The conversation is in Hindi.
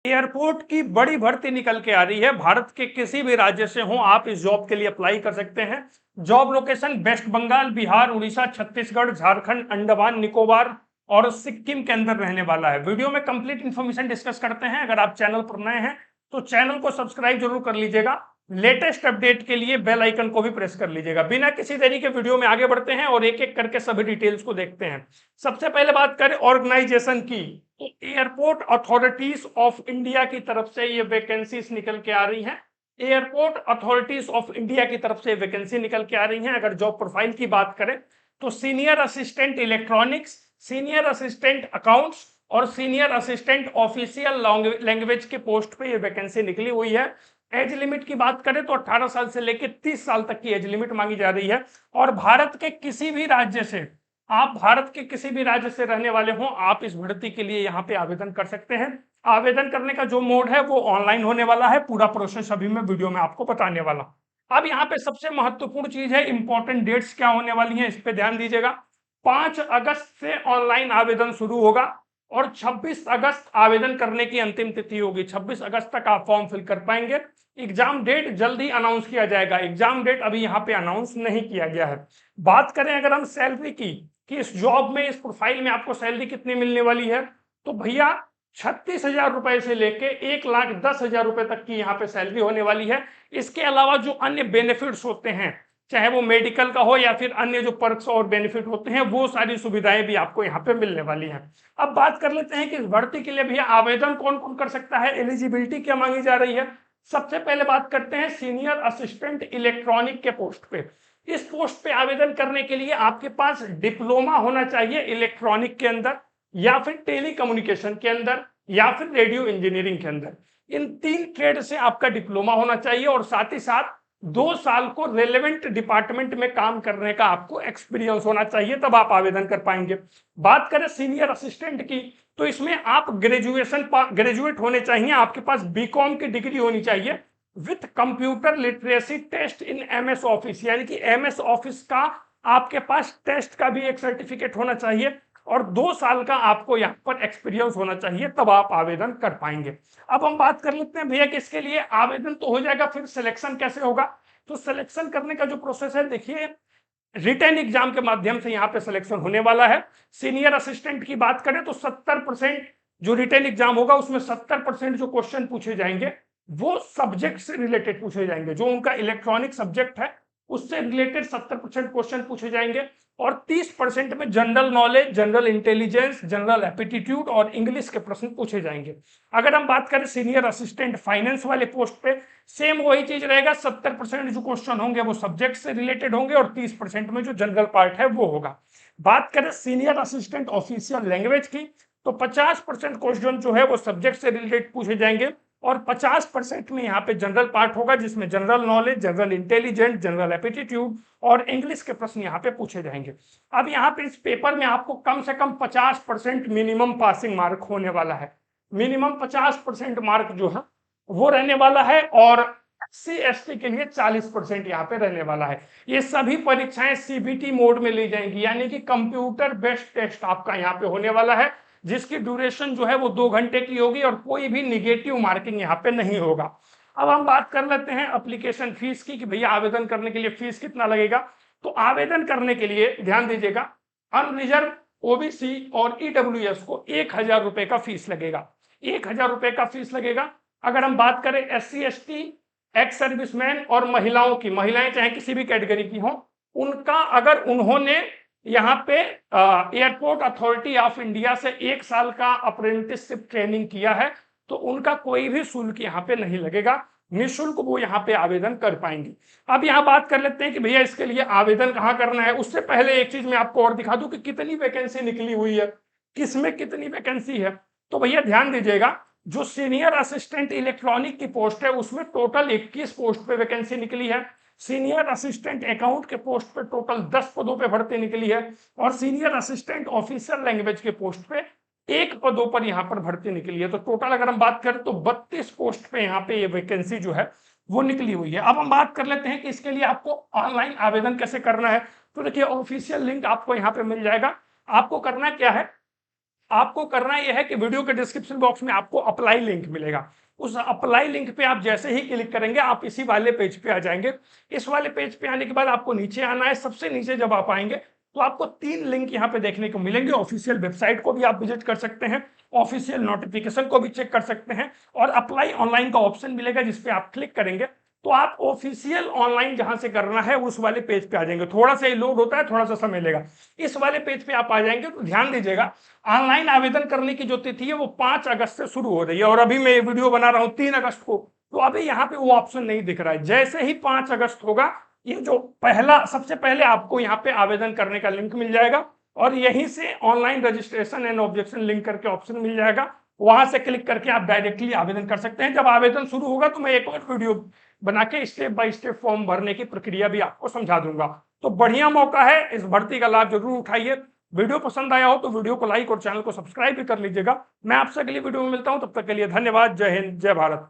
एयरपोर्ट की बड़ी भर्ती निकल के आ रही है। भारत के किसी भी राज्य से हो आप इस जॉब के लिए अप्लाई कर सकते हैं। Job location West Bengal, Bihar, Orissa, Chhattisgarh, Jharkhand, Andaman Nicobar और सिक्किम के अंदर रहने वाला है। वीडियो में कंप्लीट इन्फॉर्मेशन डिस्कस करते हैं। अगर आप चैनल पर नए हैं तो चैनल को सब्सक्राइब जरूर कर लीजिएगा। लेटेस्ट अपडेट के लिए बेल आइकन को भी प्रेस कर लीजिएगा। बिना किसी देरी के वीडियो में आगे बढ़ते हैं और एक एक करके सभी डिटेल्स को देखते हैं। सबसे पहले बात करें ऑर्गेनाइजेशन की, तो एयरपोर्ट अथॉरिटीज ऑफ इंडिया की तरफ से ये वैकेंसीज निकल के आ रही हैं। एयरपोर्ट अथॉरिटीज ऑफ इंडिया की तरफ से वैकेंसी निकल के आ रही हैं। अगर जॉब प्रोफाइल की बात करें तो senior assistant electronics, senior assistant accounts और सीनियर असिस्टेंट ऑफिशियल लैंग्वेज के पोस्ट पे ये वैकेंसी निकली हुई है। एज लिमिट की बात करें तो 18 साल से लेकर 30 साल तक की एज लिमिट मांगी जा रही है। और भारत के किसी भी राज्य से, आप भारत के किसी भी राज्य से रहने वाले हो, आप इस भर्ती के लिए यहाँ पे आवेदन कर सकते हैं। आवेदन करने का जो मोड है वो ऑनलाइन होने वाला है। पूरा प्रोसेस अभी मैं वीडियो में आपको बताने वाला हूं। अब यहाँ पे सबसे महत्वपूर्ण चीज है, इंपॉर्टेंट डेट्स क्या होने वाली हैं, इस पे ध्यान दीजिएगा। 5 अगस्त से ऑनलाइन आवेदन शुरू होगा और 26 अगस्त आवेदन करने की अंतिम तिथि होगी। 26 अगस्त तक आप फॉर्म फिल कर पाएंगे। एग्जाम डेट जल्दी अनाउंस किया जाएगा। एग्जाम डेट अभी यहाँ पे अनाउंस नहीं किया गया है। बात करें अगर हम सैलरी की, कि इस जॉब में, इस प्रोफाइल में आपको सैलरी कितनी मिलने वाली है, तो भैया 36,000 रुपए से लेके 1,10,000 रुपए तक की यहाँ पे सैलरी होने वाली है। इसके अलावा जो अन्य बेनिफिट्स होते हैं, चाहे वो मेडिकल का हो या फिर अन्य जो पर्क्स और बेनिफिट होते हैं, वो सारी सुविधाएं भी आपको यहाँ पे मिलने वाली हैं। अब बात कर लेते हैं कि इस भर्ती के लिए भैया आवेदन कौन कौन कर सकता है, एलिजिबिलिटी क्या मांगी जा रही है। सबसे पहले बात करते हैं सीनियर असिस्टेंट इलेक्ट्रॉनिक के पोस्ट पे। इस पोस्ट पे आवेदन करने के लिए आपके पास डिप्लोमा होना चाहिए इलेक्ट्रॉनिक के अंदर, या फिर टेलीकम्युनिकेशन के अंदर, या फिर रेडियो इंजीनियरिंग के अंदर। इन 3 ट्रेड से आपका डिप्लोमा होना चाहिए और साथ ही साथ 2 साल को रेलेवेंट डिपार्टमेंट में काम करने का आपको एक्सपीरियंस होना चाहिए, तब आप आवेदन कर पाएंगे। बात करें सीनियर असिस्टेंट की, तो इसमें आप ग्रेजुएट होने चाहिए, आपके पास बीकॉम की डिग्री होनी चाहिए with computer literacy test in MS office, यानी कि एमएस ऑफिस का आपके पास टेस्ट का भी एक सर्टिफिकेट होना चाहिए और 2 साल का आपको यहाँ पर एक्सपीरियंस होना चाहिए, तब आप आवेदन कर पाएंगे। अब हम बात कर लेते हैं भैया कि इसके लिए आवेदन तो हो जाएगा, फिर सिलेक्शन कैसे होगा। तो सिलेक्शन करने का जो प्रोसेस है, देखिए रिटन एग्जाम के माध्यम से यहाँ पे सिलेक्शन होने वाला है। सीनियर असिस्टेंट की बात करें तो 70% जो रिटन एग्जाम होगा उसमें 70% जो क्वेश्चन पूछे जाएंगे वो सब्जेक्ट से रिलेटेड पूछे जाएंगे। जो उनका इलेक्ट्रॉनिक सब्जेक्ट है उससे रिलेटेड 70% क्वेश्चन पूछे जाएंगे और 30% में general knowledge, general intelligence, general aptitude और इंग्लिश के प्रश्न पूछे जाएंगे। अगर हम बात करें सीनियर असिस्टेंट फाइनेंस वाले पोस्ट पे, सेम वही चीज रहेगा। 70% जो क्वेश्चन होंगे वो सब्जेक्ट से रिलेटेड होंगे और 30% में जो जनरल पार्ट है वो होगा। बात करें सीनियर असिस्टेंट ऑफिशियल लैंग्वेज की, तो 50% क्वेश्चन जो है वो सब्जेक्ट से रिलेटेड पूछे जाएंगे और 50% में यहाँ पे जनरल पार्ट होगा, जिसमें general knowledge, general intelligence, general aptitude और इंग्लिश के प्रश्न यहाँ पे पूछे जाएंगे। अब यहाँ पे इस पेपर में आपको कम से कम 50% मिनिमम पासिंग मार्क होने वाला है। मिनिमम 50% मार्क जो है वो रहने वाला है और SC/ST के लिए 40% यहाँ पे रहने वाला है। ये सभी परीक्षाएं CBT मोड में ली जाएंगी, यानी कि कंप्यूटर बेस्ड टेस्ट आपका यहाँ पे होने वाला है, जिसकी ड्यूरेशन जो है वो 2 घंटे की होगी और कोई भी निगेटिव मार्किंग यहाँ पे नहीं होगा। अब हम बात कर लेते हैं एप्लीकेशन फीस की, कि भैया आवेदन करने के लिए फीस कितना लगेगा। तो आवेदन करने के लिए ध्यान दीजिएगा, अनरिजर्व, OBC और EWS को 1,000 रुपए का फीस लगेगा। 1,000 रुपए का फीस लगेगा। अगर हम बात करें SC/ST, एक्स सर्विसमैन और महिलाओं की, महिलाएं चाहे किसी भी कैटेगरी की हो, उनका अगर उन्होंने यहाँ पे एयरपोर्ट अथॉरिटी ऑफ इंडिया से 1 साल का अप्रेंटिसशिप ट्रेनिंग किया है तो उनका कोई भी शुल्क यहाँ पे नहीं लगेगा, निःशुल्क वो यहाँ पे आवेदन कर पाएंगे। अब यहाँ बात कर लेते हैं कि भैया इसके लिए आवेदन कहाँ करना है। उससे पहले एक चीज मैं आपको और दिखा दूं कि कितनी वैकेंसी निकली हुई है, किसमें कितनी वैकेंसी है। तो भैया ध्यान दीजिएगा, जो सीनियर असिस्टेंट इलेक्ट्रॉनिक की पोस्ट है उसमें टोटल 21 पोस्ट पे वैकेंसी निकली है। सीनियर असिस्टेंट अकाउंट के पोस्ट पे टोटल 10 पदों पे भर्ती निकली है और सीनियर असिस्टेंट ऑफिसर लैंग्वेज के पोस्ट पे 1 पदों पर यहाँ पर भर्ती निकली है। तो टोटल अगर हम बात करें तो 32 पोस्ट पे यहाँ पे ये वैकेंसी जो है वो निकली हुई है। अब हम बात कर लेते हैं कि इसके लिए आपको ऑनलाइन आवेदन कैसे करना है। तो देखिए ऑफिशियल लिंक आपको यहाँ पे मिल जाएगा। आपको करना क्या है, आपको करना यह है कि वीडियो के डिस्क्रिप्शन बॉक्स में आपको अप्लाई लिंक मिलेगा। उस अप्लाई लिंक पे आप जैसे ही क्लिक करेंगे आप इसी वाले पेज पे आ जाएंगे। इस वाले पेज पे आने के बाद आपको नीचे आना है। सबसे नीचे जब आप आएंगे तो आपको 3 लिंक यहाँ पे देखने को मिलेंगे। ऑफिशियल वेबसाइट को भी आप विजिट कर सकते हैं, ऑफिशियल नोटिफिकेशन को भी चेक कर सकते हैं, और अप्लाई ऑनलाइन का ऑप्शन मिलेगा जिसपे आप क्लिक करेंगे तो आप ऑफिशियल ऑनलाइन जहां से करना है उस वाले पेज पे आ जाएंगे। थोड़ा सा लोड होता है, थोड़ा सा समय लेगा। इस वाले पेज पे आप आ जाएंगे तो ध्यान दीजिएगा, ऑनलाइन आवेदन करने की जो तिथि है वो 5 अगस्त से शुरू हो रही है, और अभी मैं ये वीडियो बना रहा हूँ 3 अगस्त को, तो अभी यहाँ पे वो ऑप्शन नहीं दिख रहा है। जैसे ही 5 अगस्त होगा, ये जो पहला सबसे पहले आपको यहाँ पे आवेदन करने का लिंक मिल जाएगा, और यहीं से online registration and objection link करके ऑप्शन मिल जाएगा। वहां से क्लिक करके आप डायरेक्टली आवेदन कर सकते हैं। जब आवेदन शुरू होगा तो मैं एक और वीडियो बना के स्टेप बाय स्टेप फॉर्म भरने की प्रक्रिया भी आपको समझा दूंगा। तो बढ़िया मौका है, इस भर्ती का लाभ जरूर उठाइए। वीडियो पसंद आया हो तो वीडियो को लाइक और चैनल को सब्सक्राइब भी कर लीजिएगा। मैं आपसे अगली वीडियो में मिलता हूं, तब तक के लिए धन्यवाद। जय हिंद, जय भारत।